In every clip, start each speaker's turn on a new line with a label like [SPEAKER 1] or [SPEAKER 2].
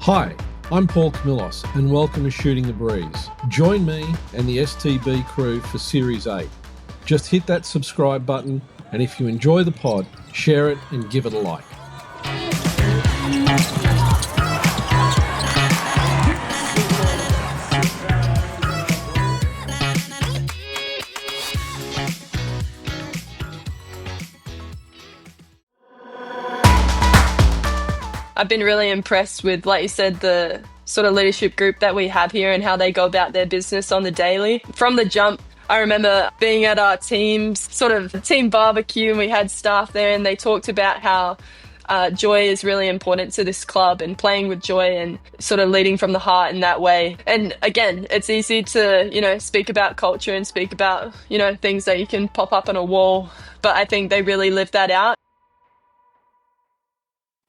[SPEAKER 1] Hi, I'm Paul Camillos and welcome to Shooting the Breeze. Join me and the STB crew for Series 8. Just hit that subscribe button and if you enjoy the pod, share it and give it a like.
[SPEAKER 2] I've been really impressed with, like you said, the sort of leadership group that we have here and how they go about their business on the daily. From the jump, I remember being at our team's sort of team barbecue and we had staff there and they talked about how joy is really important to this club and playing with joy and sort of leading from the heart in that way. And again, it's easy to, speak about culture and speak about, things that you can pop up on a wall. But I think they really live that out.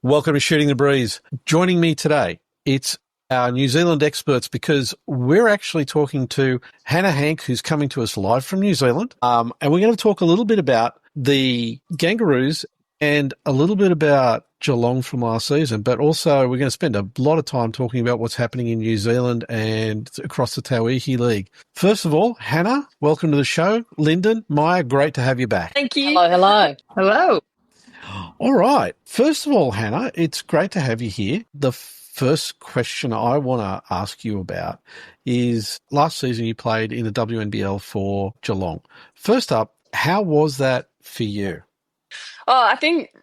[SPEAKER 1] Welcome to Shooting the Breeze. Joining me today, it's our New Zealand experts because we're actually talking to Hannah Hank, who's coming to us live from New Zealand. And we're going to talk a little bit about the Gangurrus and a little bit about Geelong from last season, but also we're going to spend a lot of time talking about what's happening in New Zealand and across the Tauihi League. First of all, Hannah, welcome to the show. Linden, Maya, great to have you back.
[SPEAKER 2] Thank you.
[SPEAKER 3] Hello.
[SPEAKER 1] All right. First of all, Hannah, it's great to have you here. The first question I want to ask you about is last season you played in the WNBL for Geelong. First up, how was that for you?
[SPEAKER 2] Oh, I think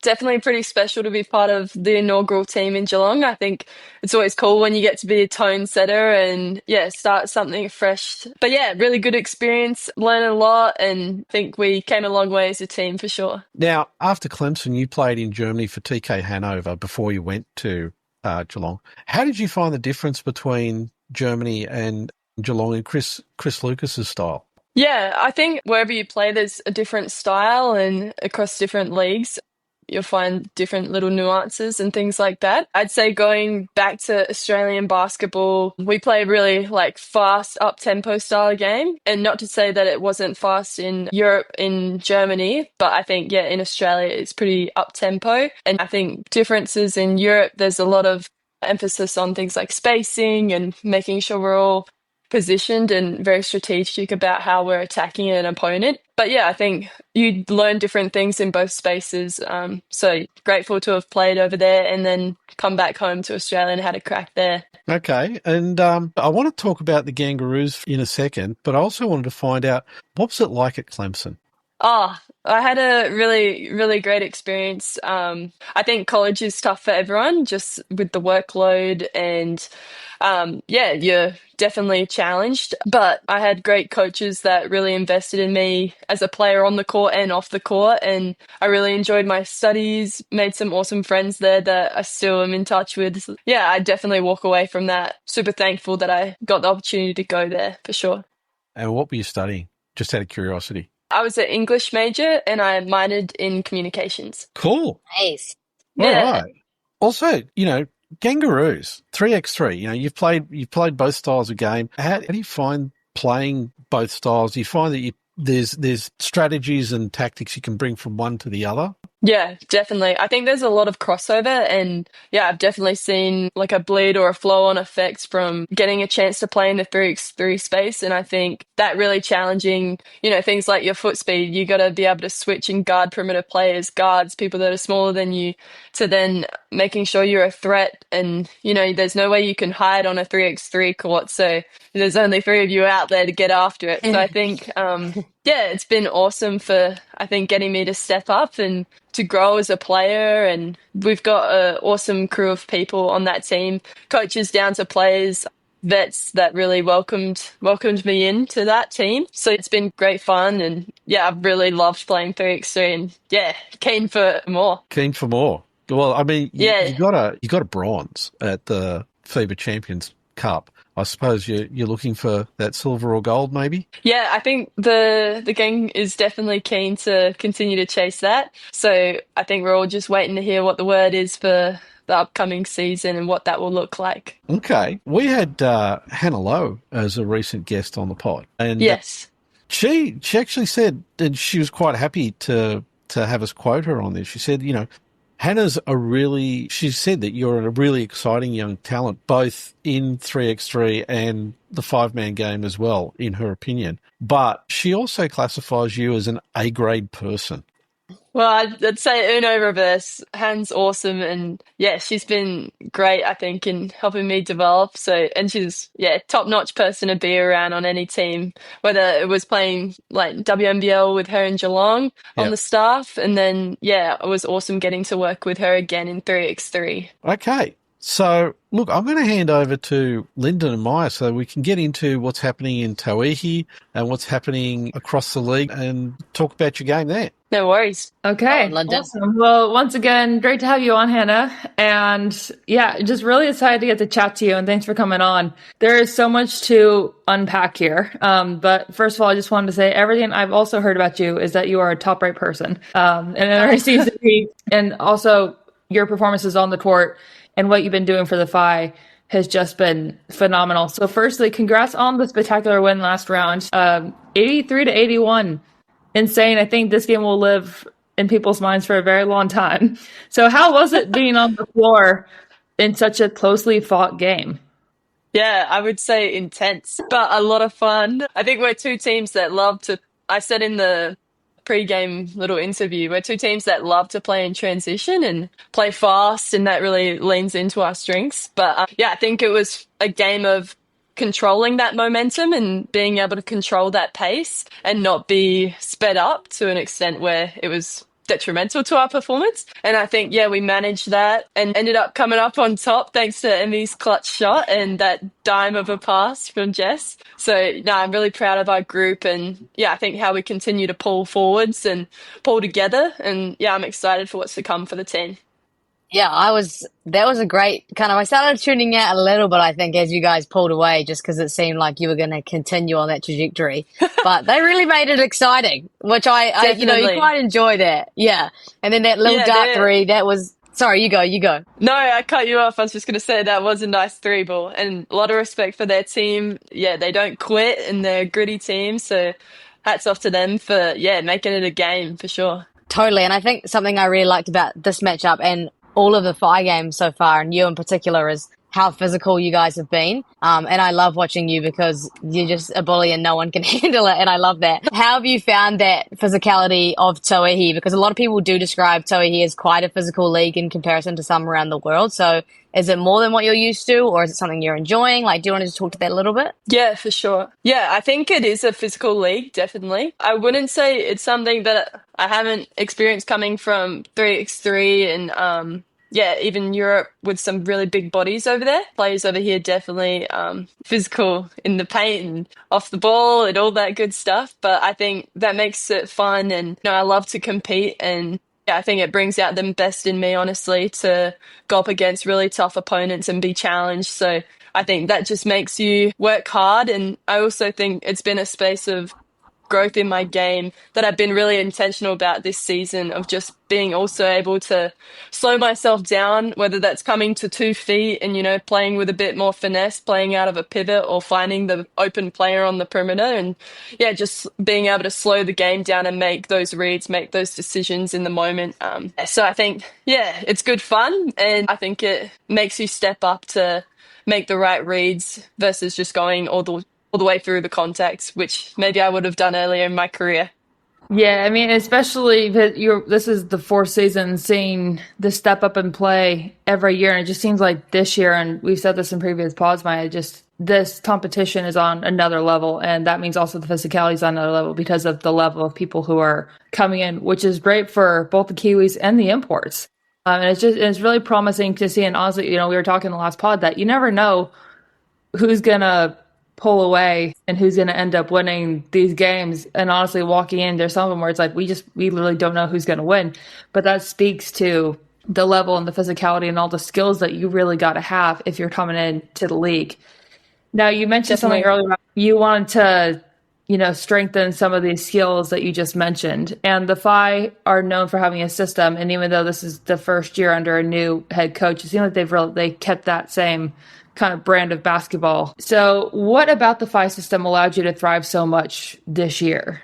[SPEAKER 2] definitely pretty special to be part of the inaugural team in Geelong. I think it's always cool when you get to be a tone setter and start something fresh. But really good experience, learn a lot, and I think we came a long way as a team for sure.
[SPEAKER 1] Now, after Clemson, you played in Germany for TK Hanover before you went to Geelong. How did you find the difference between Germany and Geelong and Chris Lucas's style?
[SPEAKER 2] Yeah, I think wherever you play, there's a different style, and across different leagues, you'll find different little nuances and things like that. I'd say going back to Australian basketball, we play really fast up-tempo style game. And not to say that it wasn't fast in Europe, in Germany, but I think, in Australia it's pretty up-tempo. And I think differences in Europe, there's a lot of emphasis on things like spacing and making sure we're all positioned and very strategic about how we're attacking an opponent. But I think you learn different things in both spaces. So grateful to have played over there and then come back home to Australia and had a crack there.
[SPEAKER 1] Okay. And I want to talk about the Gangurrus in a second, but I also wanted to find out, what was it like at Clemson?
[SPEAKER 2] Oh, I had a really, really great experience. I think college is tough for everyone, just with the workload and you're definitely challenged. But I had great coaches that really invested in me as a player on the court and off the court. And I really enjoyed my studies, made some awesome friends there that I still am in touch with. Yeah, I definitely walk away from that super thankful that I got the opportunity to go there for sure.
[SPEAKER 1] And what were you studying? Just out of curiosity.
[SPEAKER 2] I was an English major and I minored in communications.
[SPEAKER 1] Cool.
[SPEAKER 3] Nice.
[SPEAKER 1] All right. Also, Gangurrus, 3x3, you've played both styles of game. How do you find playing both styles? Do you find that there's strategies and tactics you can bring from one to the other?
[SPEAKER 2] Yeah, definitely. I think there's a lot of crossover and I've definitely seen a bleed or a flow on effect from getting a chance to play in the 3x3 space. And I think that really challenging, things like your foot speed, you got to be able to switch and guard perimeter players, guards, people that are smaller than you, to then making sure you're a threat. And, there's no way you can hide on a 3x3 court. So there's only three of you out there to get after it. So I think, it's been awesome for, I think, getting me to step up and to grow as a player. And we've got an awesome crew of people on that team, coaches down to players, vets that really welcomed me into that team. So it's been great fun. And I've really loved playing 3x3 and keen for more.
[SPEAKER 1] Keen for more. Well, I mean, you got a bronze at the FIBA Champions Cup. I suppose you're looking for that silver or gold, maybe?
[SPEAKER 2] Yeah, I think the gang is definitely keen to continue to chase that. So I think we're all just waiting to hear what the word is for the upcoming season and what that will look like.
[SPEAKER 1] Okay. We had Hannah Lowe as a recent guest on the pod. And
[SPEAKER 2] yes.
[SPEAKER 1] She actually said, and she was quite happy to have us quote her on this. She said, Hannah's she said that you're a really exciting young talent, both in 3x3 and the 5-man game as well, in her opinion. But she also classifies you as an A-grade person.
[SPEAKER 2] Well, I'd say Uno reverse. Han's awesome, and yeah, she's been great, I think, in helping me develop. So, and she's top-notch person to be around on any team, whether it was playing like WNBL with her in Geelong on the staff, and then it was awesome getting to work with her again in 3x3.
[SPEAKER 1] Okay. So, look, I'm going to hand over to Linden and Maya so we can get into what's happening in Tauihi and what's happening across the league and talk about your game there.
[SPEAKER 2] No worries.
[SPEAKER 3] Okay, awesome. Well, once again, great to have you on, Hannah. And just really excited to get to chat to you, and thanks for coming on. There is so much to unpack here. But first of all, I just wanted to say everything I've also heard about you is that you are a top-rate person. And it already seems to be. And also your performances on the court and what you've been doing for the Phi has just been phenomenal. So firstly, congrats on the spectacular win last round, 83-81. Insane. I think this game will live in people's minds for a very long time. So how was it being on the floor in such a closely fought game?
[SPEAKER 2] Yeah, I would say intense, but a lot of fun. I think we're two teams that I said in the pre-game little interview, we're two teams that love to play in transition and play fast, and that really leans into our strengths. But I think it was a game of controlling that momentum and being able to control that pace and not be sped up to an extent where it was detrimental to our performance. And I think, we managed that and ended up coming up on top thanks to Emmy's clutch shot and that dime of a pass from Jess. So, I'm really proud of our group, and I think how we continue to pull forwards and pull together. And I'm excited for what's to come for the team.
[SPEAKER 4] Yeah, that was a great I started tuning out a little bit, I think, as you guys pulled away, just because it seemed like you were going to continue on that trajectory. But they really made it exciting, which I you quite enjoy that. Yeah. And then that little dark three, that was, sorry, you go.
[SPEAKER 2] No, I cut you off. I was just going to say that was a nice 3-ball, and a lot of respect for their team. Yeah, they don't quit, and they're a gritty team. So hats off to them for, making it a game for sure.
[SPEAKER 4] Totally. And I think something I really liked about this matchup and all of the Phi games so far, and you in particular, is how physical you guys have been. And I love watching you because you're just a bully and no one can handle it. And I love that. How have you found that physicality of Tauihi? Because a lot of people do describe Tauihi as quite a physical league in comparison to some around the world. So is it more than what you're used to, or is it something you're enjoying? Like, do you want to just talk to that a little bit?
[SPEAKER 2] Yeah, for sure. Yeah, I think it is a physical league, definitely. I wouldn't say it's something that I haven't experienced coming from 3x3 and, even Europe with some really big bodies over there. Players over here definitely physical in the paint and off the ball and all that good stuff. But I think that makes it fun, and I love to compete, and I think it brings out the best in me, honestly, to go up against really tough opponents and be challenged. So I think that just makes you work hard. And I also think it's been a space of growth in my game that I've been really intentional about this season, of just being also able to slow myself down, whether that's coming to 2 feet and, playing with a bit more finesse, playing out of a pivot, or finding the open player on the perimeter, and just being able to slow the game down and make those reads, make those decisions in the moment. So I think, it's good fun, and I think it makes you step up to make the right reads versus just going all the way through the contact, which maybe I would have done earlier in my career.
[SPEAKER 3] Yeah, I mean, especially that this is the 4th season seeing the step up and play every year, and it just seems like this year, and we've said this in previous pods, Maya, just this competition is on another level, and that means also the physicality is on another level because of the level of people who are coming in, which is great for both the Kiwis and the imports. And it's really promising to see. And honestly, we were talking in the last pod that you never know who's gonna pull away and who's going to end up winning these games. And honestly, walking in, there's some of them where it's like, we literally don't know who's going to win. But that speaks to the level and the physicality and all the skills that you really got to have if you're coming into the league. Now, you mentioned something earlier. You wanted to, strengthen some of these skills that you just mentioned. And the Phi are known for having a system. And even though this is the first year under a new head coach, it seems like they kept that same kind of brand of basketball. So what about the Phi system allowed you to thrive so much this year?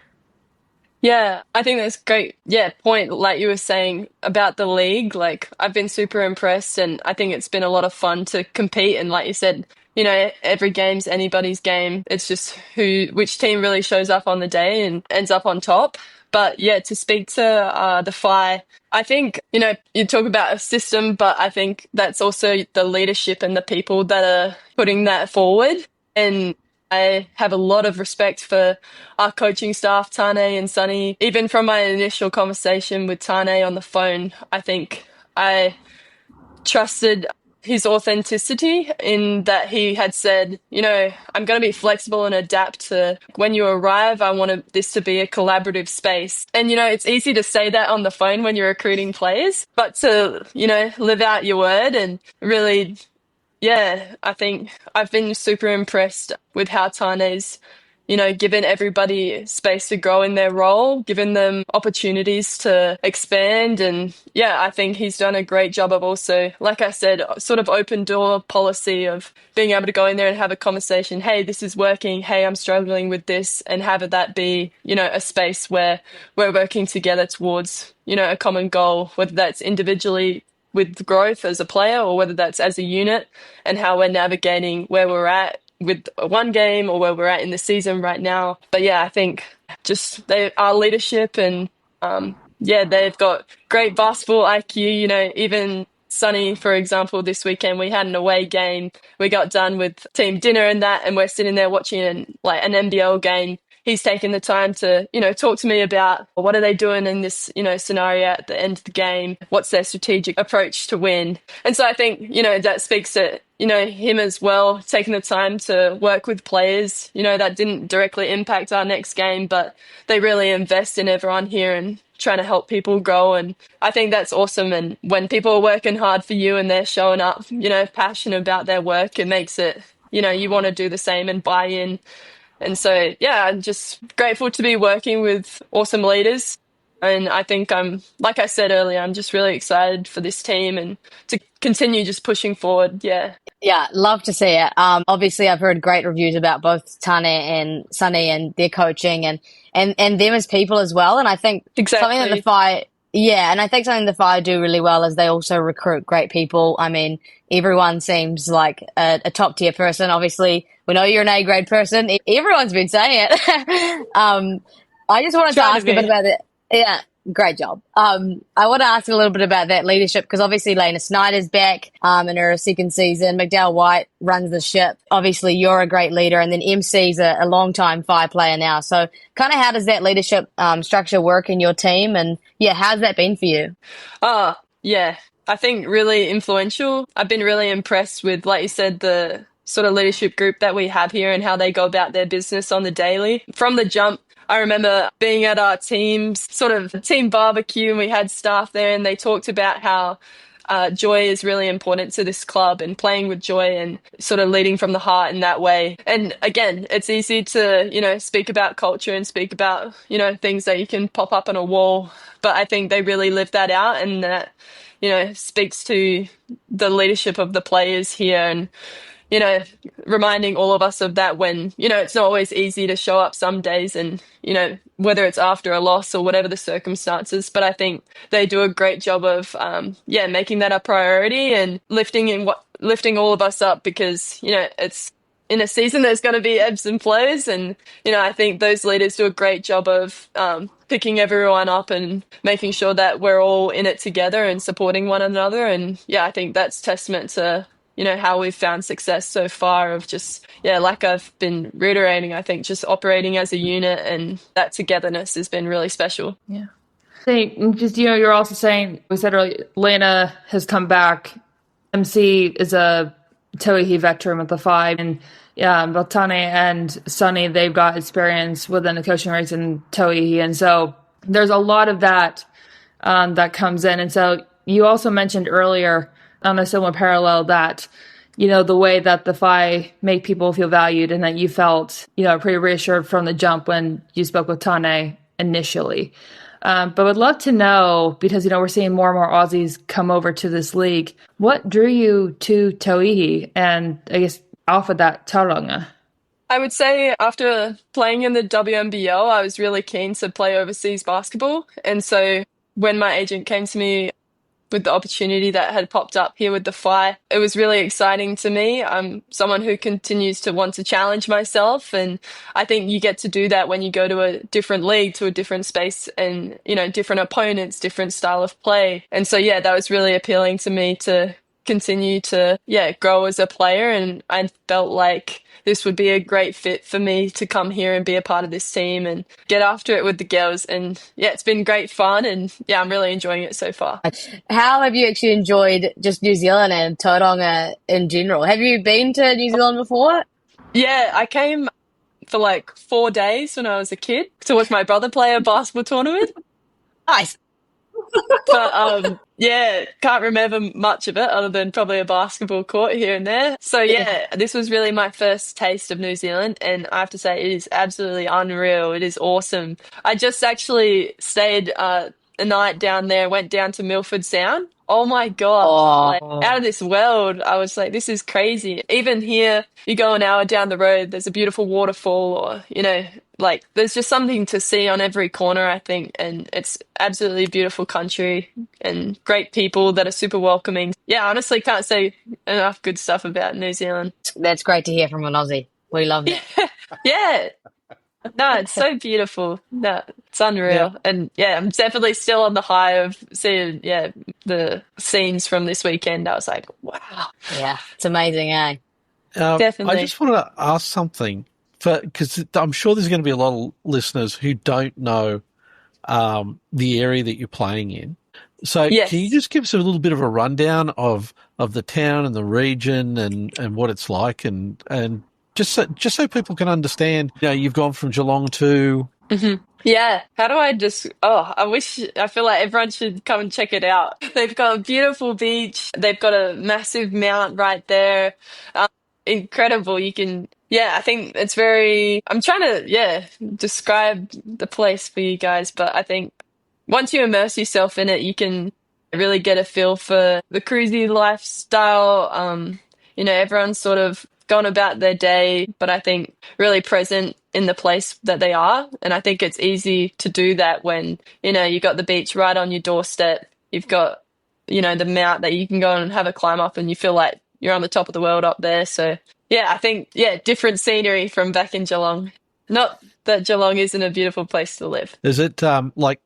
[SPEAKER 2] Yeah, I think that's great. Yeah, point like you were saying about the league. Like I've been super impressed and I think it's been a lot of fun to compete and like you said, every game's anybody's game. It's just which team really shows up on the day and ends up on top. But yeah, to speak to the Phi, I think, you talk about a system, but I think that's also the leadership and the people that are putting that forward. And I have a lot of respect for our coaching staff, Tane and Sunny. Even from my initial conversation with Tane on the phone, I think I trusted his authenticity in that he had said, I'm going to be flexible and adapt to when you arrive. I want this to be a collaborative space. And, it's easy to say that on the phone when you're recruiting players, but to, live out your word and really, yeah, I think I've been super impressed with how Tane's, given everybody space to grow in their role, given them opportunities to expand. And yeah, I think he's done a great job of also, like I said, sort of open door policy of being able to go in there and have a conversation. Hey, this is working. Hey, I'm struggling with this. And have that be, a space where we're working together towards, a common goal, whether that's individually with growth as a player or whether that's as a unit, and how we're navigating where we're at with one game or where we're at in the season right now. But yeah, I think just our leadership and they've got great basketball IQ. Even Sunny, for example, this weekend we had an away game. We got done with team dinner and that, and we're sitting there watching an NBL game. He's taken the time to, talk to me about what are they doing in this, scenario at the end of the game? What's their strategic approach to win? And so I think, that speaks to, him as well, taking the time to work with players, that didn't directly impact our next game, but they really invest in everyone here and trying to help people grow. And I think that's awesome. And when people are working hard for you and they're showing up, passionate about their work, it makes it, you want to do the same and buy in. And so, yeah, I'm just grateful to be working with awesome leaders. And I think like I said earlier, I'm just really excited for this team and to continue just pushing forward. Yeah.
[SPEAKER 4] Yeah, love to see it. Obviously, I've heard great reviews about both Tane and Sunny and their coaching and them as people as well. And I think something that the Phi, and I think something the Phi do really well is they also recruit great people. I mean, everyone seems like a top tier person. Obviously, we know you're an A grade person. Everyone's been saying it. I just wanted to ask a bit about it. Yeah, great job. I want to ask a little bit about that leadership because obviously Lena Snyder's back in her second season. McDowell White runs the ship. Obviously, you're a great leader, and then MC's a long-time Phi player now. So kind of how does that leadership structure work in your team? And, yeah, how's that been for you?
[SPEAKER 2] Yeah, I think really influential. I've been really impressed with, like you said, the sort of leadership group that we have here and how they go about their business on the daily. From the jump, I remember being at our team's sort of team barbecue and we had staff there and they talked about how joy is really important to this club and playing with joy and sort of leading from the heart in that way. And again, it's easy to, speak about culture and speak about, things that you can pop up on a wall. But I think they really live that out and that, speaks to the leadership of the players here and, reminding all of us of that when, it's not always easy to show up some days and, whether it's after a loss or whatever the circumstances. But I think they do a great job of, making that a priority and lifting all of us up because, it's in a season there's going to be ebbs and flows. And, I think those leaders do a great job of picking everyone up and making sure that we're all in it together and supporting one another. And yeah, I think that's testament to how we've found success so far of just, like I've been reiterating, I think just operating as a unit and that togetherness has been really special.
[SPEAKER 3] Yeah. I think just, you're also saying, we said earlier, Lena has come back. MC is a Tauihi veteran with the Phi, and both Tane and Sunny, they've got experience within the coaching ranks in Tauihi. And so there's a lot of that that comes in. And so you also mentioned earlier on a similar parallel that, the way that the Phi make people feel valued and that you felt, pretty reassured from the jump when you spoke with Tane initially. But would love to know, because, we're seeing more and more Aussies come over to this league. What drew you to Tauihi and I guess off of that Tauranga?
[SPEAKER 2] I would say after playing in the WNBL, I was really keen to play overseas basketball. And so when my agent came to me with the opportunity that had popped up here with the Whai, it was really exciting to me. I'm someone who continues to want to challenge myself, and I think you get to do that when you go to a different league, to a different space, and different opponents, different style of play. And so yeah, that was really appealing to me to continue to grow as a player, and I felt like this would be a great fit for me to come here and be a part of this team and get after it with the girls. And yeah, it's been great fun, and yeah, I'm really enjoying it so far.
[SPEAKER 4] How have you actually enjoyed just New Zealand and Tauranga in general? Have you been to New Zealand before?
[SPEAKER 2] Yeah, I came for like 4 days when I was a kid to watch my brother play a basketball tournament.
[SPEAKER 4] Nice.
[SPEAKER 2] But yeah, can't remember much of it other than probably a basketball court here and there. So yeah, this was really my first taste of New Zealand, and I have to say it is absolutely unreal. It is awesome. I just actually stayed a night down there, went down to Milford Sound. Oh my gosh, like out of this world. I was like, this is crazy. Even here, you go an hour down the road, there's a beautiful waterfall, or like there's just something to see on every corner, I think, and it's absolutely beautiful country and great people that are super welcoming. Yeah, honestly, can't say enough good stuff about New Zealand.
[SPEAKER 4] That's great to hear from an Aussie. We love that.
[SPEAKER 2] Yeah. No, it's so beautiful. No, it's unreal. And yeah, I'm definitely still on the high of seeing, the scenes from this weekend. I was like, wow.
[SPEAKER 4] Yeah, it's amazing, eh?
[SPEAKER 2] Definitely.
[SPEAKER 1] I just want to ask something, because I'm sure there's going to be a lot of listeners who don't know the area that you're playing in. So
[SPEAKER 2] Yes.
[SPEAKER 1] Can you just give us a little bit of a rundown of the town and the region and what it's like, and just so people can understand, you've gone from Geelong to...
[SPEAKER 2] Mm-hmm. Yeah. How do I just... Oh, I feel like everyone should come and check it out. They've got a beautiful beach. They've got a massive mount right there. Incredible. You can... Yeah, I think it's very... I'm trying to, describe the place for you guys, but I think once you immerse yourself in it, you can really get a feel for the cruisy lifestyle. Everyone's sort of gone about their day, but I think really present in the place that they are. And I think it's easy to do that when, you've got the beach right on your doorstep. You've got, the mount that you can go and have a climb up, and you feel like you're on the top of the world up there. So yeah, I think, different scenery from back in Geelong. Not that Geelong isn't a beautiful place to live.
[SPEAKER 1] Is it like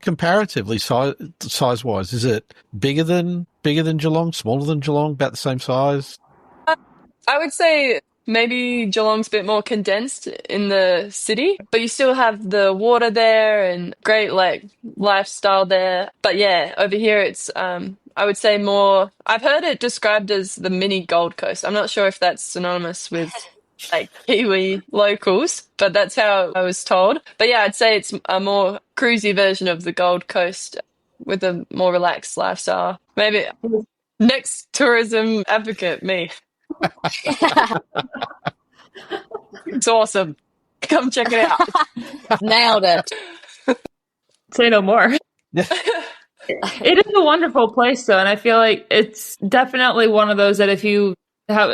[SPEAKER 1] comparatively size-wise, is it bigger than Geelong, smaller than Geelong, about the same size?
[SPEAKER 2] I would say maybe Geelong's a bit more condensed in the city, but you still have the water there and great like lifestyle there. But yeah, over here it's I would say more... I've heard it described as the mini Gold Coast. I'm not sure if that's synonymous with like Kiwi locals, but that's how I was told. But yeah, I'd say it's a more cruisy version of the Gold Coast with a more relaxed lifestyle. Maybe next tourism advocate, me. It's awesome. Come check it out.
[SPEAKER 4] Nailed it.
[SPEAKER 3] Say no more. It is a wonderful place, though, and I feel like it's definitely one of those that if you have,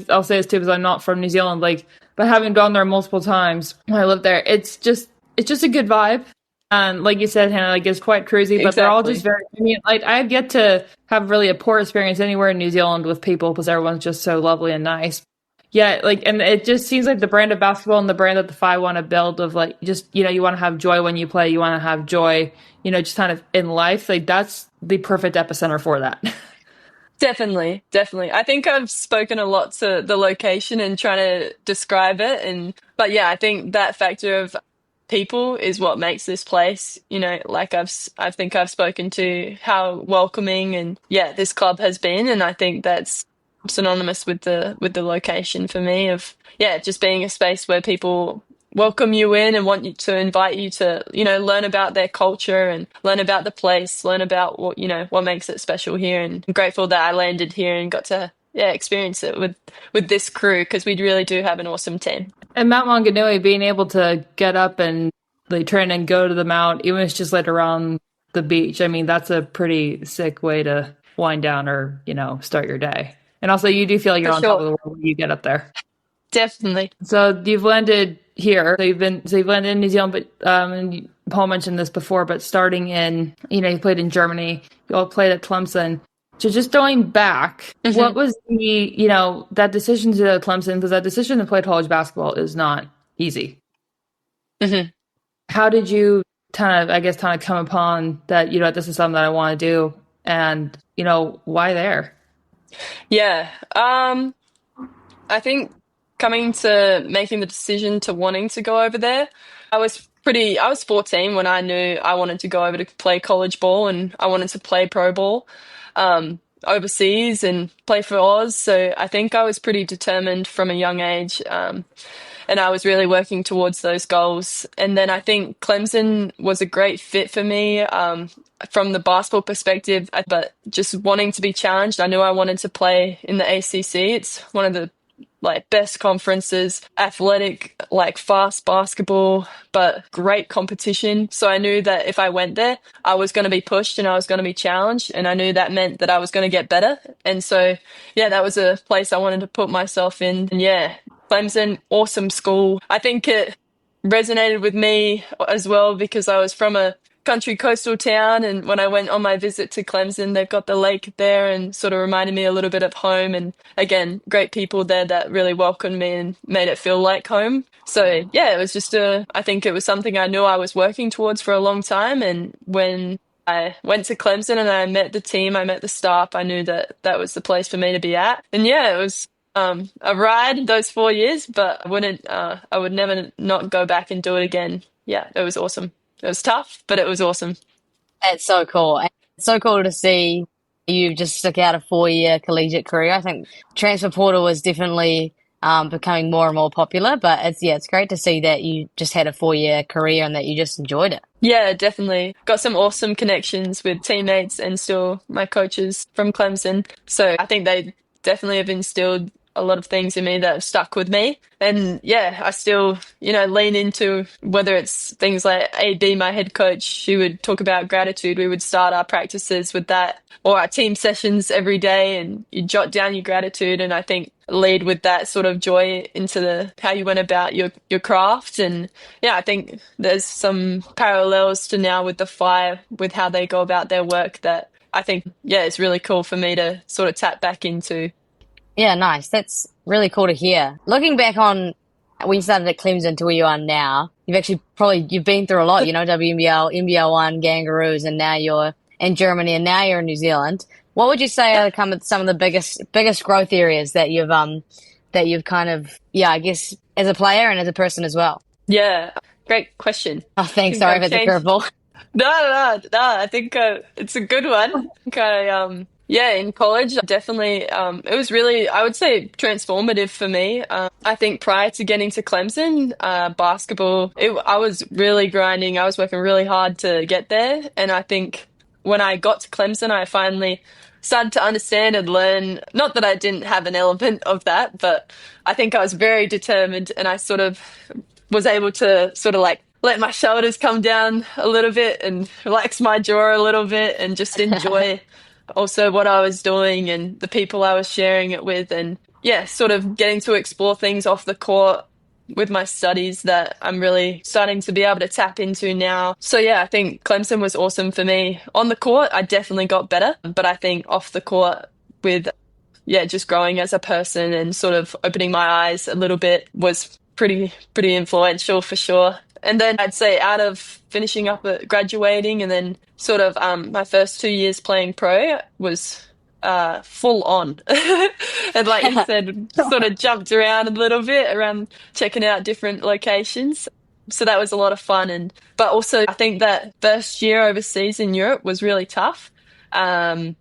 [SPEAKER 3] I'll say this too because I'm not from New Zealand, but having gone there multiple times when I lived there, it's just a good vibe. And like you said, Hannah, it's quite cruisy, but they're all just very convenient. I have yet to have really a poor experience anywhere in New Zealand with people because everyone's just so lovely and nice. Yeah, and it just seems like the brand of basketball and the brand that the Whai want to build of you want to have joy when you play, you want to have joy, just kind of in life. That's the perfect epicenter for that.
[SPEAKER 2] Definitely. I think I've spoken a lot to the location and trying to describe it, but yeah, I think that factor of people is what makes this place, I think I've spoken to how welcoming and this club has been, and I think that's synonymous with the location for me of just being a space where people welcome you in and want you to invite you to learn about their culture and learn about the place, learn about what makes it special here. And I'm grateful that I landed here and got to experience it with this crew, because we really do have an awesome team.
[SPEAKER 3] And Mount Maunganui, being able to get up and train and go to the mount, even if it's just around the beach, I mean, that's a pretty sick way to wind down or start your day. And also, you do feel like you're on top of the world when you get up there.
[SPEAKER 2] Definitely.
[SPEAKER 3] So you've landed here. You've landed in New Zealand, but and Paul mentioned this before, but starting in, you played in Germany. You all played at Clemson. So just going back, what was that decision to go to Clemson? Because that decision to play college basketball is not easy. How did you kind of come upon that, this is something that I want to do, and, why there?
[SPEAKER 2] Yeah. I think coming to making the decision to wanting to go over there, I was 14 when I knew I wanted to go over to play college ball, and I wanted to play pro ball overseas and play for Oz. So I think I was pretty determined from a young age. And I was really working towards those goals. And then I think Clemson was a great fit for me from the basketball perspective, but just wanting to be challenged. I knew I wanted to play in the ACC. It's one of the best conferences, athletic, fast basketball, but great competition. So I knew that if I went there, I was going to be pushed and I was going to be challenged. And I knew that meant that I was going to get better. And so, yeah, that was a place I wanted to put myself in. And yeah, Clemson, awesome school. I think it resonated with me as well because I was from a country coastal town, and when I went on my visit to Clemson, they've got the lake there and sort of reminded me a little bit of home. And again, great people there that really welcomed me and made it feel like home. So yeah, it was just I think it was something I knew I was working towards for a long time. And when I went to Clemson and I met the team, I met the staff, I knew that that was the place for me to be at. And yeah, it was a ride those 4 years, but I would never not go back and do it again. Yeah, it was awesome. It was tough, but it was awesome.
[SPEAKER 4] It's so cool. And it's so cool to see you just stick out a 4-year collegiate career. I think transfer portal is definitely becoming more and more popular, but it's great to see that you just had a 4-year career and that you just enjoyed it.
[SPEAKER 2] Yeah, definitely. Got some awesome connections with teammates and still my coaches from Clemson. So I think they definitely have instilled a lot of things in me that have stuck with me. And yeah, I still, lean into whether it's things like AB, my head coach, she would talk about gratitude. We would start our practices with that, or our team sessions every day, and you jot down your gratitude. And I think lead with that sort of joy into how you went about your craft. And yeah, I think there's some parallels to now with the Fire, with how they go about their work that I think, yeah, it's really cool for me to sort of tap back into.
[SPEAKER 4] Yeah, nice. That's really cool to hear. Looking back on when you started at Clemson to where you are now, you've been through a lot, WNBL, NBL1, Gangurrus, and now you're in Germany and now you're in New Zealand. What would you say are some of the biggest growth areas that you've kind of, I guess, as a player and as a person as well?
[SPEAKER 2] Yeah, great question.
[SPEAKER 4] Oh, thanks. Sorry for the curveball.
[SPEAKER 2] No. I think it's a good one. In college, definitely, it was really, I would say, transformative for me. I think prior to getting to Clemson, basketball, I was really grinding. I was working really hard to get there. And I think when I got to Clemson, I finally started to understand and learn, not that I didn't have an element of that, but I think I was very determined, and I sort of was able to sort of let my shoulders come down a little bit and relax my jaw a little bit and just enjoy also what I was doing and the people I was sharing it with, and yeah, sort of getting to explore things off the court with my studies that I'm really starting to be able to tap into now. So yeah, I think Clemson was awesome for me. On the court, I definitely got better, but I think off the court with, just growing as a person and sort of opening my eyes a little bit was pretty influential for sure. And then I'd say out of finishing up at graduating and then sort of my first 2 years playing pro was full on. And like you said, sort of jumped around a little bit around checking out different locations. So that was a lot of fun. But also I think that first year overseas in Europe was really tough. And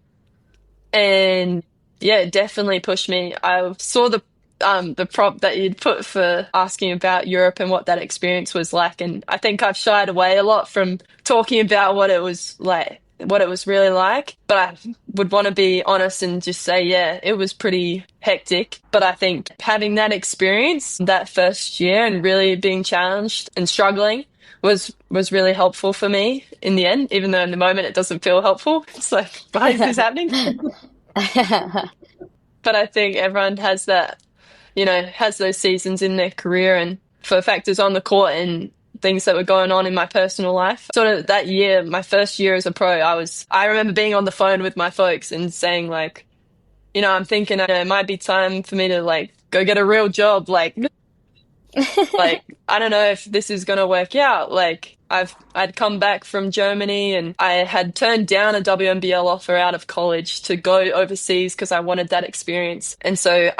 [SPEAKER 2] yeah, it definitely pushed me. I saw the prompt that you'd put for asking about Europe and what that experience was like. And I think I've shied away a lot from talking about what it was really like. But I would want to be honest and just say, yeah, it was pretty hectic. But I think having that experience that first year and really being challenged and struggling was really helpful for me in the end, even though in the moment it doesn't feel helpful. It's like, why is this happening? But I think everyone has that has those seasons in their career, and for factors on the court and things that were going on in my personal life. Sort of that year, my first year as a pro, I remember being on the phone with my folks and saying like, I'm thinking it might be time for me to like go get a real job. Like I don't know if this is going to work out. Like I'd come back from Germany and I had turned down a WNBL offer out of college to go overseas because I wanted that experience. And so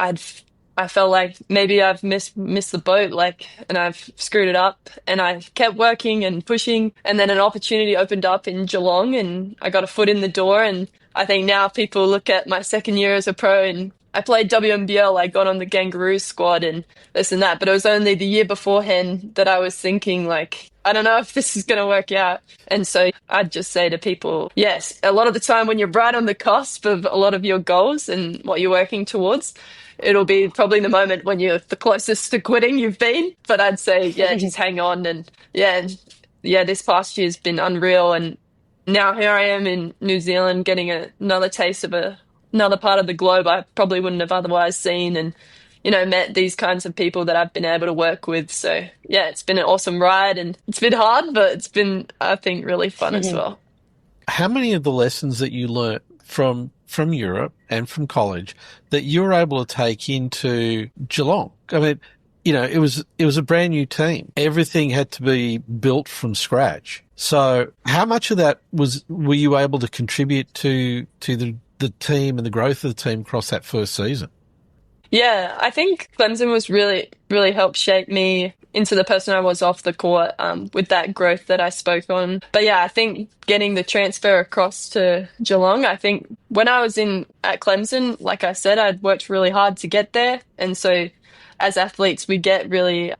[SPEAKER 2] I felt like maybe I've missed the boat, like, and I've screwed it up. And I kept working and pushing, and then an opportunity opened up in Geelong, and I got a foot in the door. And I think now people look at my second year as a pro, and I played WNBL. I got on the Gangurrus squad and this and that, but it was only the year beforehand that I was thinking like, I don't know if this is going to work out. And so I'd just say to people, yes, a lot of the time when you're right on the cusp of a lot of your goals and what you're working towards, it'll be probably the moment when you're the closest to quitting you've been. But I'd say, yeah, just hang on. And this past year's been unreal. And now here I am in New Zealand getting another taste of another part of the globe I probably wouldn't have otherwise seen, and met these kinds of people that I've been able to work with. So yeah, it's been an awesome ride, and it's been hard, but it's been, I think, really fun as well.
[SPEAKER 1] How many of the lessons that you learnt from Europe and from college that you were able to take into Geelong? I mean, it was a brand new team. Everything had to be built from scratch. So how much of that were you able to contribute to the team and the growth of the team across that first season?
[SPEAKER 2] Yeah, I think Clemson was really, really helped shape me into the person I was off the court, with that growth that I spoke on. But yeah, I think getting the transfer across to Geelong, I think when I was at Clemson, like I said, I'd worked really hard to get there. And so as athletes, we get really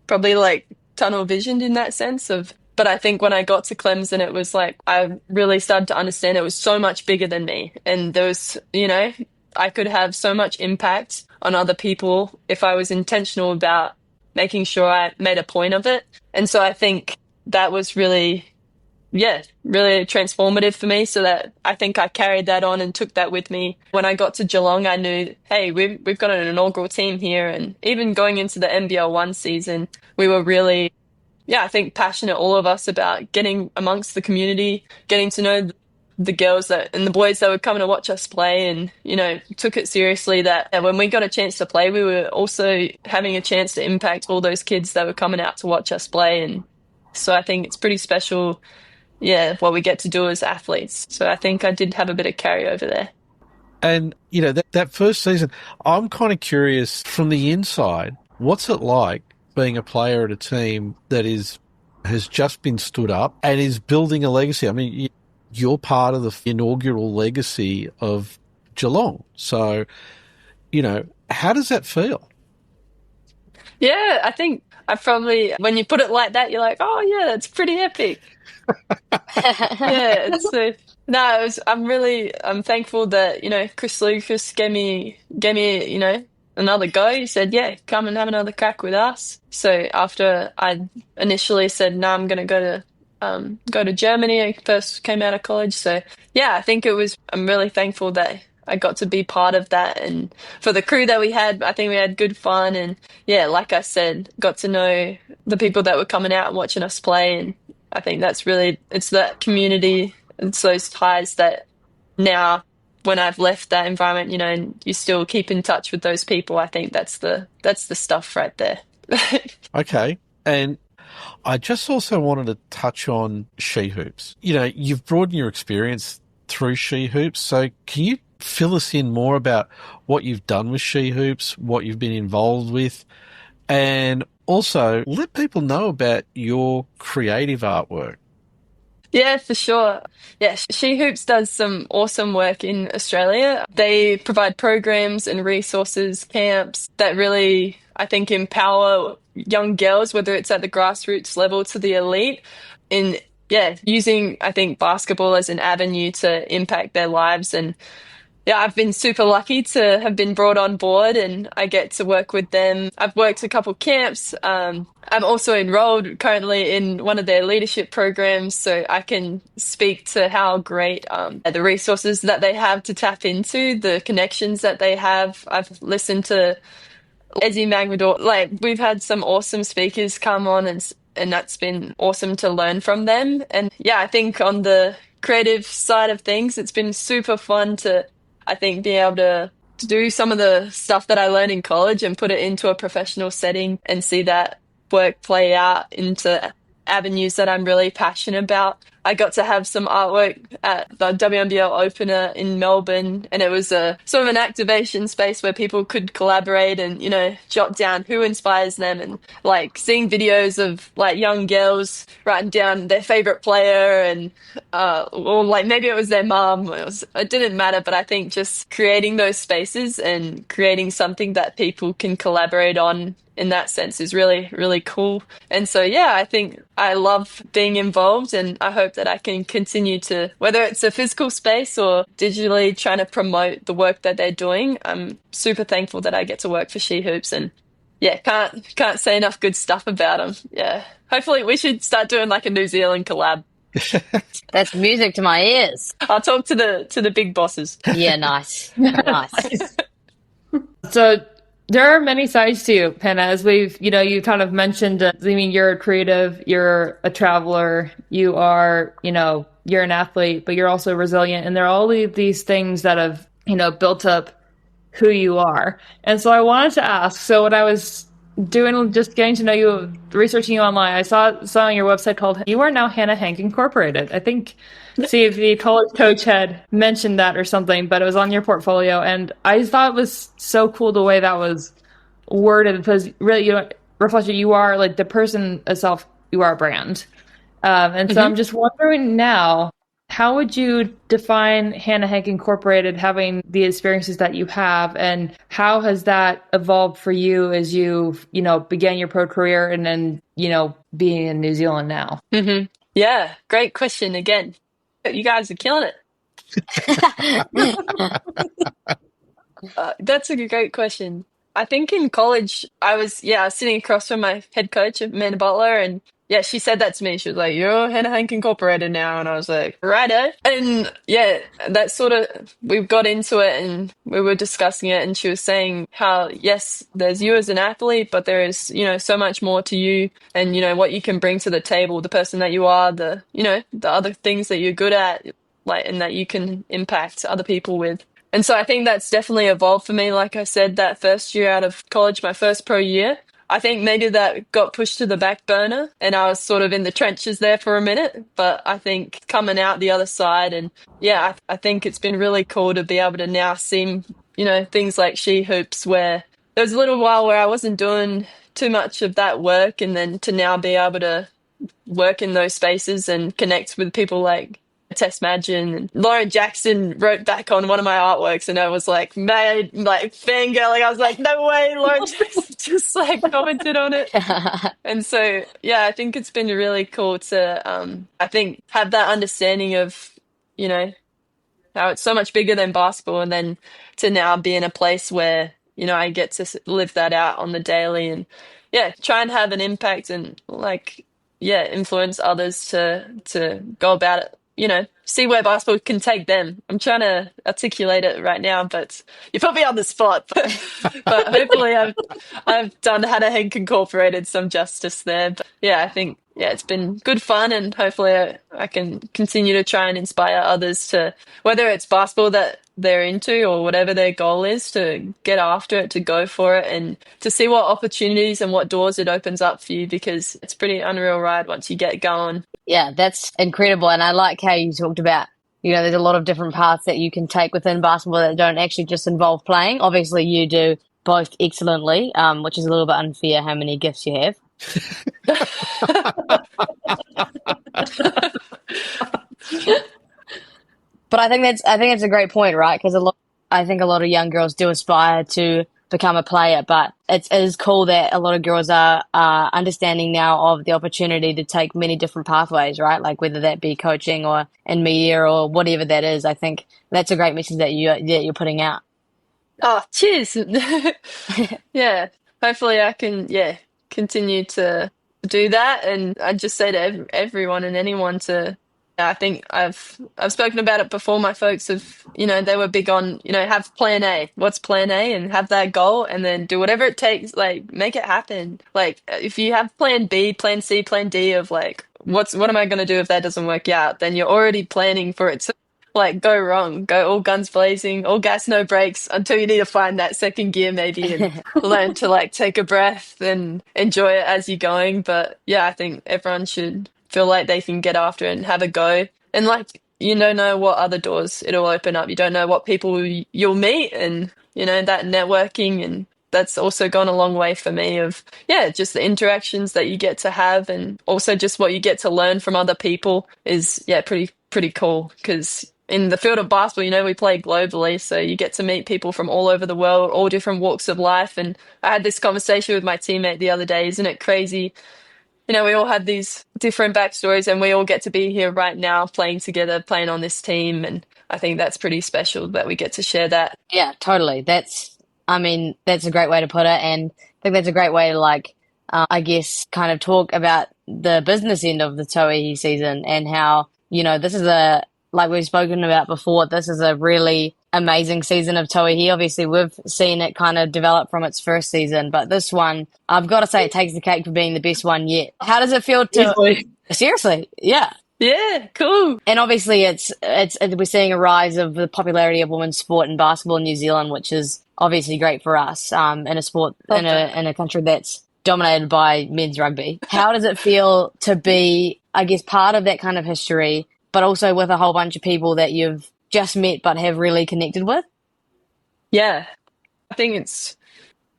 [SPEAKER 2] probably like tunnel visioned in that sense but I think when I got to Clemson, it was like I really started to understand it was so much bigger than me. And there was, I could have so much impact on other people if I was intentional about making sure I made a point of it. And so I think that was really transformative for me, so that I think I carried that on and took that with me. When I got to Geelong, I knew, hey, we've got an inaugural team here. And even going into the NBL 1 season, we were really, I think passionate, all of us, about getting amongst the community, getting to know the girls and the boys that were coming to watch us play, and, took it seriously that when we got a chance to play, we were also having a chance to impact all those kids that were coming out to watch us play. And so I think it's pretty special, what we get to do as athletes. So I think I did have a bit of carryover there.
[SPEAKER 1] And, that first season, I'm kind of curious from the inside, what's it like being a player at a team that has just been stood up and is building a legacy? I mean, you're part of the inaugural legacy of Geelong. So, how does that feel?
[SPEAKER 2] Yeah, I think when you put it like that, you're like, oh yeah, that's pretty epic. I'm thankful that, Chris Lucas gave me, another go. He said, yeah, come and have another crack with us. So after I initially said, no, I'm going to go to Germany. I first came out of college. So yeah, I think I'm really thankful that I got to be part of that. And for the crew that we had, I think we had good fun. And yeah, like I said, got to know the people that were coming out and watching us play. And I think it's that community, it's those ties that now, when I've left that environment, and you still keep in touch with those people, I think that's the stuff right there.
[SPEAKER 1] Okay. And I just also wanted to touch on she hoops. You've broadened your experience through she hoops. So can you fill us in more about what you've done with she hoops, what you've been involved with, and also let people know about your creative artwork?
[SPEAKER 2] Yeah, for sure. Yeah, She Hoops does some awesome work in Australia. They provide programs and resources, camps that really, I think, empower young girls, whether it's at the grassroots level to the elite, in using, I think, basketball as an avenue to impact their lives. And yeah, I've been super lucky to have been brought on board, and I get to work with them. I've worked a couple camps. I'm also enrolled currently in one of their leadership programs, so I can speak to how great the resources that they have to tap into, the connections that they have. I've listened to Ezzy Magmador, like we've had some awesome speakers come on and that's been awesome to learn from them. And yeah, I think on the creative side of things, it's been super fun to, I think, be able to do some of the stuff that I learned in college and put it into a professional setting and see that work play out into avenues that I'm really passionate about. I got to have some artwork at the WNBL opener in Melbourne, and it was a sort of an activation space where people could collaborate and, you know, jot down who inspires them, and like seeing videos of like young girls writing down their favorite player and or like maybe it was their mom. It didn't matter, but I think just creating those spaces and creating something that people can collaborate on in that sense is really, really cool. And so, yeah, I think I love being involved, and I hope that I can continue to, whether it's a physical space or digitally trying to promote the work that they're doing. I'm super thankful that I get to work for She Hoops, and yeah, can't say enough good stuff about them. Yeah. Hopefully we should start doing like a New Zealand collab.
[SPEAKER 4] That's music to my ears.
[SPEAKER 2] I'll talk to the big bosses.
[SPEAKER 4] Yeah, nice. Nice.
[SPEAKER 3] So there are many sides to you, Hannah, as we've, you kind of mentioned, I mean, you're a creative, you're a traveler, you are, you're an athlete, but you're also resilient. And there are all of these things that have, built up who you are. And so I wanted to ask, so when I was just getting to know you, researching you online, I saw on your website called You Are Now Hannah Hank Incorporated. I think see if the college coach had mentioned that or something, but it was on your portfolio. And I thought it was so cool the way that was worded, because really, reflected you are like the person itself, you are a brand. And so I'm just wondering now, how would you define Hannah Hank Incorporated, having the experiences that you have, and how has that evolved for you as you, began your pro career and then, being in New Zealand now?
[SPEAKER 2] Yeah, great question again. You guys are killing it. That's a great question. I think in college, I was sitting across from my head coach, Amanda Butler, and yeah, she said that to me. She was like, "You're Hannah Hank Incorporated now," and I was like, "Righto." And yeah, that sort of, we got into it and we were discussing it, and she was saying how yes, there's you as an athlete, but there is so much more to you, and what you can bring to the table, the person that you are, the the other things that you're good at, like, and that you can impact other people with. And so I think that's definitely evolved for me. Like I said, that first year out of college, my first pro year, I think maybe that got pushed to the back burner and I was sort of in the trenches there for a minute. But I think coming out the other side, and yeah, I think it's been really cool to be able to now see, things like She Hoops, where there was a little while where I wasn't doing too much of that work, and then to now be able to work in those spaces and connect with people like Tess Madgen and Lauren Jackson wrote back on one of my artworks, and I was like fangirling. I was like, no way, Lauren Jackson just like commented on it. And so yeah, I think it's been really cool to I think have that understanding of how it's so much bigger than basketball, and then to now be in a place where I get to live that out on the daily, and yeah, try and have an impact and influence others to go about it, see where basketball can take them. I'm trying to articulate it right now, but you put me on the spot. But hopefully I've done Hannah Hank Incorporated some justice there. But yeah, I think it's been good fun, and hopefully I can continue to try and inspire others to, whether it's basketball that they're into or whatever their goal is, to get after it, to go for it, and to see what opportunities and what doors it opens up for you, because it's a pretty unreal ride once you get going.
[SPEAKER 4] Yeah, that's incredible. And I like how you talked about, there's a lot of different paths that you can take within basketball that don't actually just involve playing. Obviously, you do both excellently, which is a little bit unfair how many gifts you have. But I think it's a great point, right? Because I think a lot of young girls do aspire to become a player, but it is cool that a lot of girls are understanding now of the opportunity to take many different pathways, right? Like whether that be coaching or in media or whatever that is. I think that's a great message that you're putting out.
[SPEAKER 2] Oh, cheers! Yeah, hopefully I can continue to do that, and I just say to everyone and anyone to I think I've spoken about it before. My folks have, they were big on, have plan A. What's plan A? And have that goal and then do whatever it takes, like make it happen. Like if you have plan B, plan C, plan D of like, what am I going to do if that doesn't work out? Then you're already planning for it to like go wrong, go all guns blazing, all gas, no brakes until you need to find that second gear maybe and learn to like take a breath and enjoy it as you're going. But yeah, I think everyone should feel like they can get after it and have a go. And like, you don't know what other doors it'll open up. You don't know what people you'll meet and, that networking. And that's also gone a long way for me of, just the interactions that you get to have and also just what you get to learn from other people is, pretty cool. Because in the field of basketball, we play globally. So you get to meet people from all over the world, all different walks of life. And I had this conversation with my teammate the other day. Isn't it crazy? We all have these different backstories and we all get to be here right now playing together, playing on this team. And I think that's pretty special that we get to share that.
[SPEAKER 4] Yeah, totally. That's a great way to put it. And I think that's a great way to I guess kind of talk about the business end of the Tauihi season and how, this is like we've spoken about before, this is a really amazing season of Tauihi. Obviously, we've seen it kind of develop from its first season, but this one, I've got to say, it takes the cake for being the best one yet. How does it feel to... Seriously, yeah.
[SPEAKER 2] Yeah, cool.
[SPEAKER 4] And obviously, it's we're seeing a rise of the popularity of women's sport and basketball in New Zealand, which is obviously great for us in a sport in a country that's dominated by men's rugby. How does it feel to be, I guess, part of that kind of history, but also with a whole bunch of people that you've just met but have really connected with?
[SPEAKER 2] Yeah, I think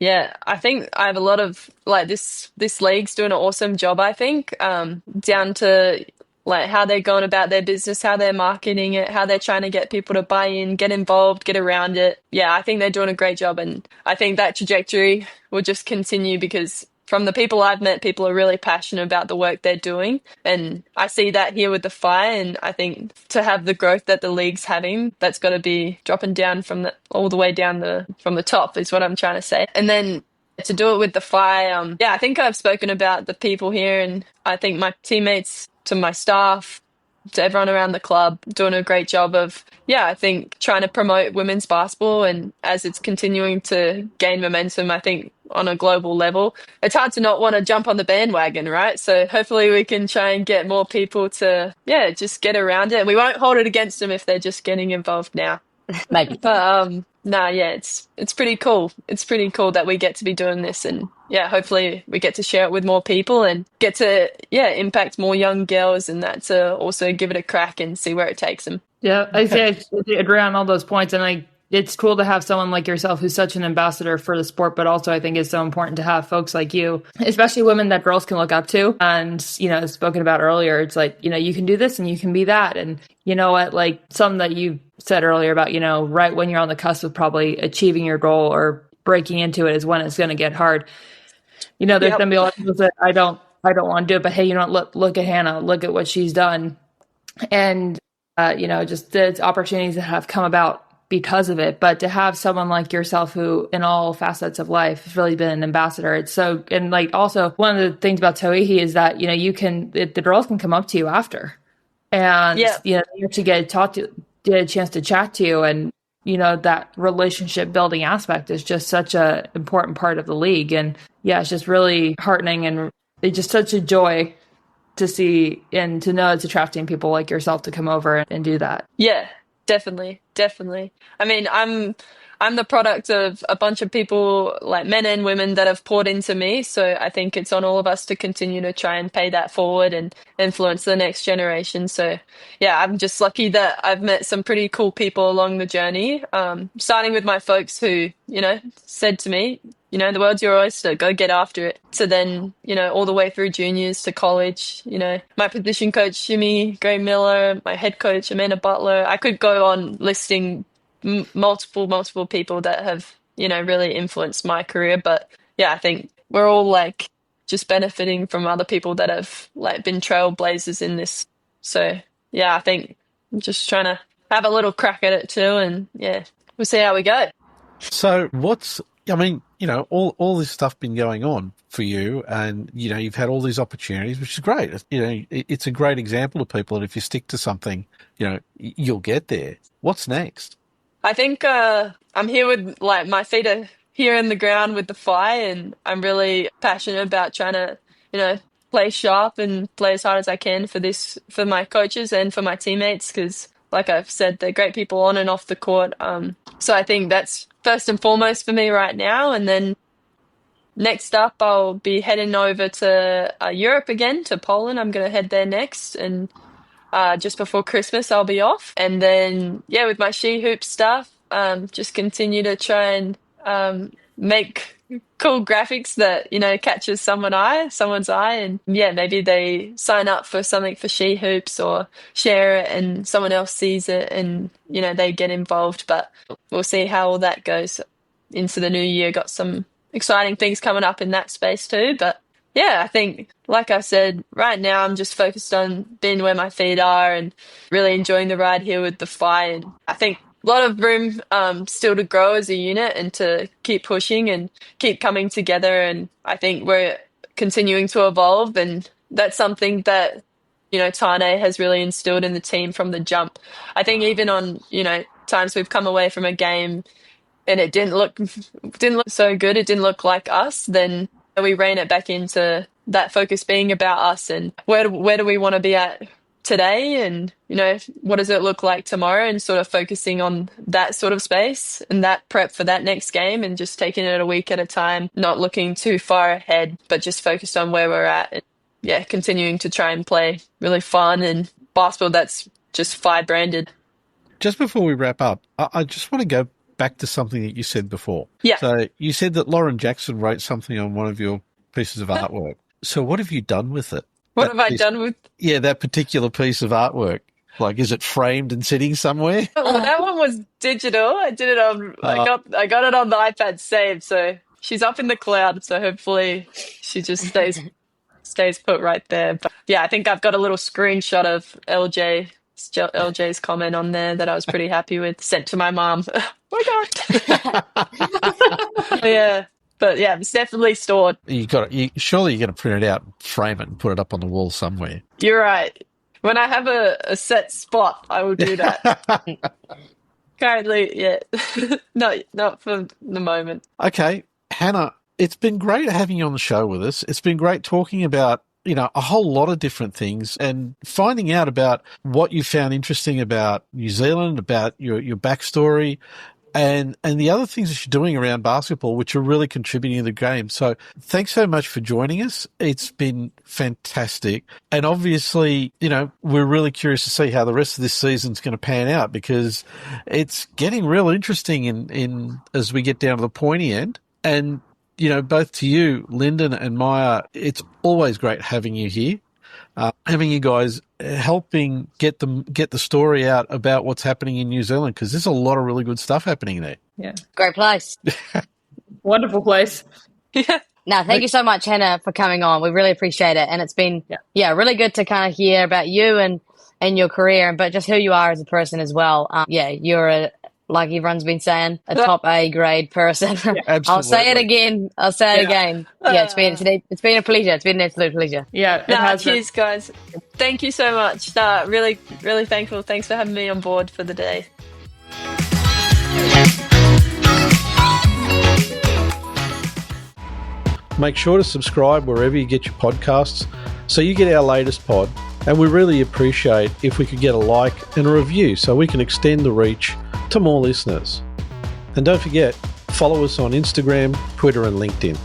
[SPEAKER 2] I think I have a lot of like this league's doing an awesome job, I think, down to like how they're going about their business, how they're marketing it, how they're trying to get people to buy in, get involved, get around it. Yeah, I think they're doing a great job. And I think that trajectory will just continue because from the people I've met, people are really passionate about the work they're doing. And I see that here with the Fire. And I think to have the growth that the league's having, that's got to be dropping down all the way down from the top is what I'm trying to say. And then to do it with the Fire, I think I've spoken about the people here and I think my teammates, to my staff, to everyone around the club, doing a great job of, I think trying to promote women's basketball. And as it's continuing to gain momentum, I think on a global level, it's hard to not want to jump on the bandwagon, right? So hopefully we can try and get more people to, just get around it. And we won't hold it against them if they're just getting involved now.
[SPEAKER 4] Maybe.
[SPEAKER 2] But it's pretty cool. It's pretty cool that we get to be doing this and hopefully we get to share it with more people and get to impact more young girls and that to also give it a crack and see where it takes them.
[SPEAKER 3] Yeah, I agree on all those points, and it's cool to have someone like yourself who's such an ambassador for the sport, but also I think it's so important to have folks like you, especially women that girls can look up to. And, as spoken about earlier, it's like, you can do this and you can be that. And you know what, like something that you said earlier about, right when you're on the cusp of probably achieving your goal or breaking into it is when it's going to get hard. There's going to be a lot of people that I don't want to do it, but hey, look at Hannah, look at what she's done. And, just the opportunities that have come about because of it. But to have someone like yourself who in all facets of life has really been an ambassador, it's so, and like also one of the things about Tauihi is that, the girls can come up to you after and, you actually get a chance to chat to you. And, that relationship building aspect is just such a important part of the league. And it's just really heartening and it's just such a joy to see and to know it's attracting people like yourself to come over and do that.
[SPEAKER 2] Yeah, definitely. I mean, I'm the product of a bunch of people, like men and women, that have poured into me. So I think it's on all of us to continue to try and pay that forward and influence the next generation. So I'm just lucky that I've met some pretty cool people along the journey, starting with my folks who, said to me, the world's your oyster, go get after it. So then, all the way through juniors to college, my position coach, Jimmy Gray Miller, my head coach, Amanda Butler. I could go on listing multiple people that have, really influenced my career. But I think we're all like just benefiting from other people that have like been trailblazers in this. So I think I'm just trying to have a little crack at it too. And we'll see how we go.
[SPEAKER 1] So what's I mean, all this stuff been going on for you, and, you've had all these opportunities, which is great. It's a great example to people that if you stick to something, you'll get there. What's next?
[SPEAKER 2] I think I'm here with, like, my feet are here in the ground with the Whai, and I'm really passionate about trying to, play sharp and play as hard as I can for my coaches and for my teammates, because, like I've said, they're great people on and off the court. So I think that's first and foremost for me right now. And then next up, I'll be heading over to Europe again, to Poland. I'm going to head there next. And just before Christmas, I'll be off. And then, with my She Hoop stuff, just continue to try and make cool graphics that, catches someone's eye. And maybe they sign up for something for She Hoops or share it and someone else sees it and, they get involved. But we'll see how all that goes into the new year. Got some exciting things coming up in that space too. But I think, like I said, right now I'm just focused on being where my feet are and really enjoying the ride here with the Whai. And I think a lot of room still to grow as a unit and to keep pushing and keep coming together. And I think we're continuing to evolve, and that's something that, Tane has really instilled in the team from the jump. I think even on, times we've come away from a game and it didn't look so good, it didn't look like us, then we rein it back into that focus being about us and where do we want to be at today, and what does it look like tomorrow, and sort of focusing on that sort of space and that prep for that next game, and just taking it a week at a time, not looking too far ahead, but just focused on where we're at, and continuing to try and play really fun and basketball that's just Whai branded.
[SPEAKER 1] Just before we wrap up, I just want to go back to something that you said before.
[SPEAKER 2] Yeah.
[SPEAKER 1] So you said that Lauren Jackson wrote something on one of your pieces of artwork. So what have you done with it?
[SPEAKER 2] What have I done with?
[SPEAKER 1] Yeah, that particular piece of artwork. Like, is it framed and sitting somewhere?
[SPEAKER 2] Well, that one was digital. I did it on. I got it on the iPad saved, so she's up in the cloud. So hopefully, she just stays put right there. But I think I've got a little screenshot of LJ's comment on there that I was pretty happy with. Sent to my mom. Oh my god. But it's definitely stored.
[SPEAKER 1] Surely you're going to print it out, frame it, and put it up on the wall somewhere.
[SPEAKER 2] You're right. When I have a set spot, I will do that. Currently, no, not for the moment.
[SPEAKER 1] Okay, Hannah, it's been great having you on the show with us. It's been great talking about, a whole lot of different things and finding out about what you found interesting about New Zealand, about your backstory, and the other things that you're doing around basketball, which are really contributing to the game. So thanks so much for joining us. It's been fantastic. And obviously, we're really curious to see how the rest of this season's going to pan out, because it's getting real interesting in as we get down to the pointy end. And, both to you, Linden and Maya, it's always great having you here. Having you guys helping get the story out about what's happening in New Zealand, because there's a lot of really good stuff happening there.
[SPEAKER 3] Yeah.
[SPEAKER 4] Great place.
[SPEAKER 3] Wonderful place.
[SPEAKER 2] Yeah.
[SPEAKER 4] No, thank you so much, Hannah, for coming on. We really appreciate it. And it's been, really good to kind of hear about you and your career, but just who you are as a person as well. You're like everyone's been saying, a top A grade person.
[SPEAKER 1] Absolutely.
[SPEAKER 4] I'll say it again. It's been a pleasure. It's been an absolute pleasure.
[SPEAKER 3] Yeah, it has been.
[SPEAKER 2] Cheers, guys. Thank you so much. Really, really thankful. Thanks for having me on board for the day.
[SPEAKER 1] Make sure to subscribe wherever you get your podcasts so you get our latest pod. And we really appreciate if we could get a like and a review so we can extend the reach to more listeners. And don't forget, follow us on Instagram, Twitter and LinkedIn.